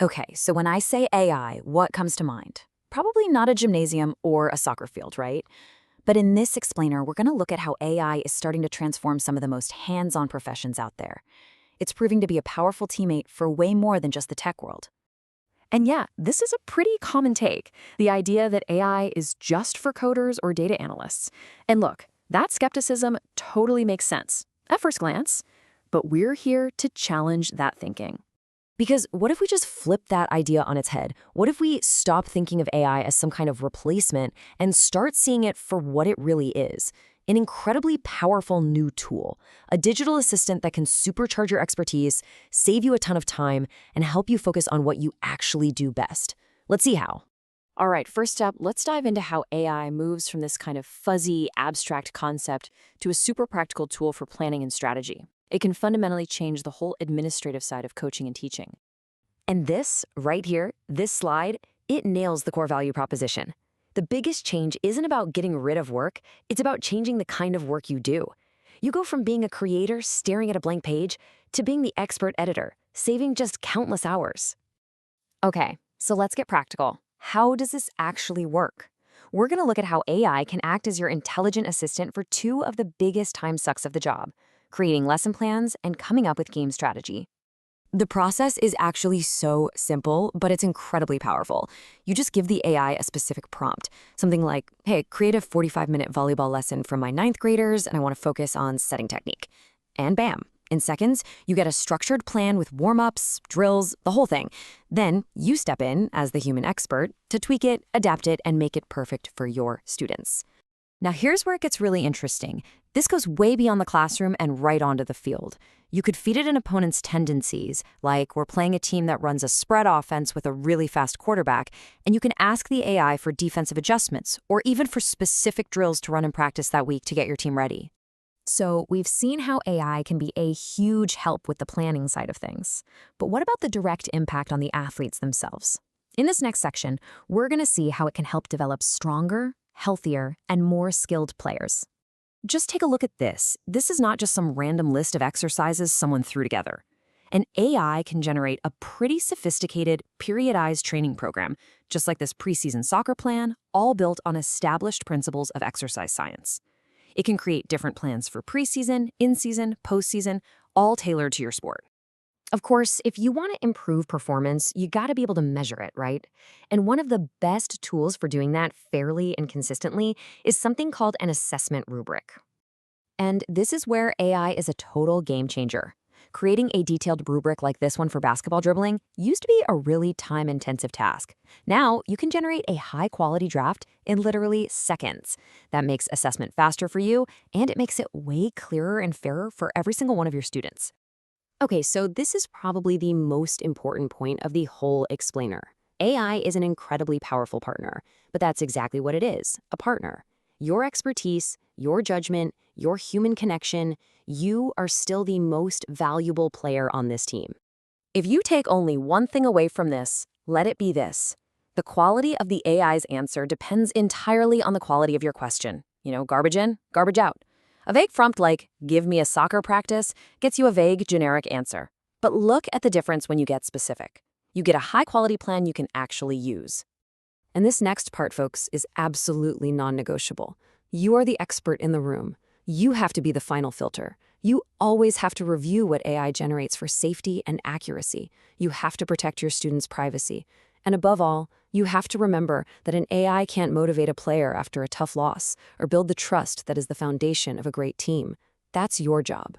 Okay, so when I say AI, what comes to mind? Probably not a gymnasium or a soccer field, right? But in this explainer, we're going to look at how AI is starting to transform some of the most hands-on professions out there. It's proving to be a powerful teammate for way more than just the tech world. And yeah, this is a pretty common take, the idea that AI is just for coders or data analysts. And look, that skepticism totally makes sense at first glance, but we're here to challenge that thinking. Because what if we just flip that idea on its head? What if we stop thinking of AI as some kind of replacement and start seeing it for what it really is? An incredibly powerful new tool, a digital assistant that can supercharge your expertise, save you a ton of time, and help you focus on what you actually do best. Let's see how. All right, first up, let's dive into how AI moves from this kind of fuzzy, abstract concept to a super practical tool for planning and strategy. It can fundamentally change the whole administrative side of coaching and teaching. And this, right here, this slide, it nails the core value proposition. The biggest change isn't about getting rid of work, it's about changing the kind of work you do. You go from being a creator staring at a blank page to being the expert editor, saving just countless hours. Okay, so let's get practical. How does this actually work? We're going to look at how AI can act as your intelligent assistant for two of the biggest time sucks of the job: creating lesson plans and coming up with game strategy. The process is actually so simple, but it's incredibly powerful. You just give the AI a specific prompt, something like, hey, create a 45-minute volleyball lesson for my ninth graders, and I want to focus on setting technique. And bam, in seconds, you get a structured plan with warm-ups, drills, the whole thing. Then you step in, as the human expert, to tweak it, adapt it, and make it perfect for your students. Now here's where it gets really interesting. This goes way beyond the classroom and right onto the field. You could feed it an opponent's tendencies, like we're playing a team that runs a spread offense with a really fast quarterback, and you can ask the AI for defensive adjustments or even for specific drills to run in practice that week to get your team ready. So we've seen how AI can be a huge help with the planning side of things. But what about the direct impact on the athletes themselves? In this next section, we're going to see how it can help develop stronger, healthier, and more skilled players. Just take a look at this. This is not just some random list of exercises someone threw together. An AI can generate a pretty sophisticated, periodized training program, just like this preseason soccer plan, all built on established principles of exercise science. It can create different plans for preseason, in-season, postseason, all tailored to your sport. Of course, if you want to improve performance, you got to be able to measure it, right? And one of the best tools for doing that fairly and consistently is something called an assessment rubric. And this is where AI is a total game changer. Creating a detailed rubric like this one for basketball dribbling used to be a really time-intensive task. Now, you can generate a high-quality draft in literally seconds. That makes assessment faster for you, and it makes it way clearer and fairer for every single one of your students. Okay, so this is probably the most important point of the whole explainer. AI is an incredibly powerful partner, but that's exactly what it is, a partner. Your expertise, your judgment, your human connection, you are still the most valuable player on this team. If you take only one thing away from this, let it be this. The quality of the AI's answer depends entirely on the quality of your question. Garbage in, garbage out. A vague prompt like, give me a soccer practice, gets you a vague, generic answer. But look at the difference when you get specific. You get a high-quality plan you can actually use. And this next part, folks, is absolutely non-negotiable. You are the expert in the room. You have to be the final filter. You always have to review what AI generates for safety and accuracy. You have to protect your students' privacy. And above all, you have to remember that an AI can't motivate a player after a tough loss or build the trust that is the foundation of a great team. That's your job.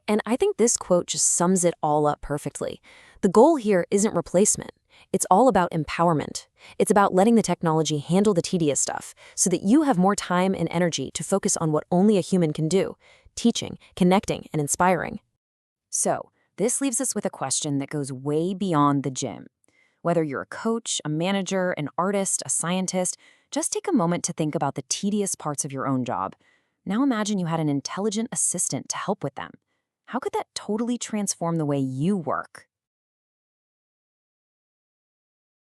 And I think this quote just sums it all up perfectly. The goal here isn't replacement. It's all about empowerment. It's about letting the technology handle the tedious stuff so that you have more time and energy to focus on what only a human can do: teaching, connecting, and inspiring. So, this leaves us with a question that goes way beyond the gym. Whether you're a coach, a manager, an artist, a scientist, just take a moment to think about the tedious parts of your own job. Now imagine you had an intelligent assistant to help with them. How could that totally transform the way you work?